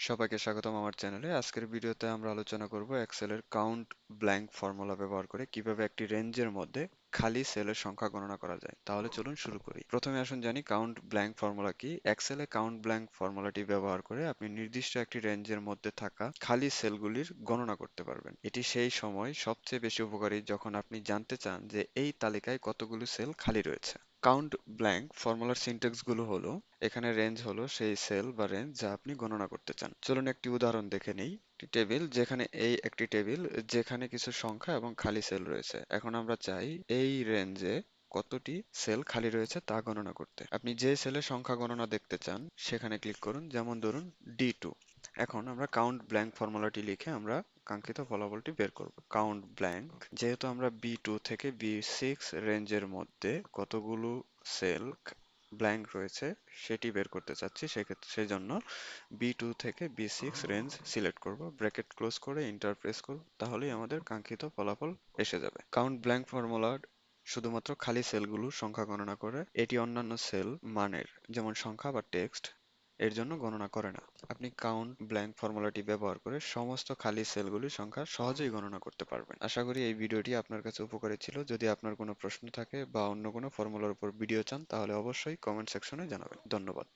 সবাইকে স্বাগতম আমার চ্যানেলে। আজকের ভিডিওতে আমরা আলোচনা করব এক্সেলের কাউন্ট ব্ল্যাঙ্ক ফর্মুলা ব্যবহার করে কিভাবে একটি রেঞ্জের মধ্যে খালি সেলের সংখ্যা গণনা করা যায়। তাহলে চলুন শুরু করি। প্রথমে আসুন জানি কাউন্ট ব্ল্যাঙ্ক ফর্মুলা কি। এক্সেলে কাউন্ট ব্ল্যাঙ্ক ফর্মুলাটি ব্যবহার করে আপনি নির্দিষ্ট একটি রেঞ্জের মধ্যে থাকা খালি সেলগুলির গণনা করতে পারবেন। এটি সেই সময় সবচেয়ে বেশি উপকারী যখন আপনি জানতে চান যে এই তালিকায় কতগুলো সেল খালি রয়েছে। কাউন্ট ব্ল্যাঙ্ক ফর্মুলার সিনট্যাক্স গুলো হলো, এখানে রেঞ্জ হলো সেই সেল বা রেঞ্জ যা আপনি গণনা করতে চান। চলুন একটি উদাহরণ দেখে নেই। একটি টেবিল, যেখানে একটি টেবিল যেখানে কিছু সংখ্যা এবং খালি সেল রয়েছে। এখন আমরা চাই এই রেঞ্জে কতটি সেল খালি রয়েছে তা গণনা করতে। আপনি যে সেলের সংখ্যা গণনা দেখতে চান সেখানে ক্লিক করুন, যেমন ধরুন D2। এখন আমরা কাউন্ট ব্ল্যাঙ্ক ফর্মুলাটি লিখে আমরা কাঙ্ক্ষিত ফলাফলটি বের করব। কাউন্ট ব্ল্যাঙ্ক, যেহেতু আমরা B2 থেকে B6 রেঞ্জের মধ্যে কতগুলো সেল ব্ল্যাঙ্ক রয়েছে সেটি বের করতে চাচ্ছি, সেক্ষেত্রে সেই জন্য B2 থেকে B6 রেঞ্জ সিলেক্ট করব, ব্র্যাকেট ক্লোজ করে এন্টার প্রেস করব, তাহলেই আমাদের কাঙ্ক্ষিত ফলাফল এসে যাবে। কাউন্ট ব্ল্যাঙ্ক ফর্মুলার শুধুমাত্র খালি সেলগুলোর সংখ্যা গণনা করে, এটি অন্যান্য সেল মানের যেমন সংখ্যা বা টেক্সট এর জন্য গণনা করে না। আপনি কাউন্ট ব্ল্যাঙ্ক ফর্মুলাটি ব্যবহার করে সমস্ত খালি সেলগুলির সংখ্যা সহজেই গণনা করতে পারবেন। আশা করি এই ভিডিওটি আপনার কাছে উপকারী ছিল। যদি আপনার কোনো প্রশ্ন থাকে বা অন্য কোনো ফর্মুলার উপর ভিডিও চান তাহলে অবশ্যই কমেন্ট সেকশনে জানাবেন। ধন্যবাদ।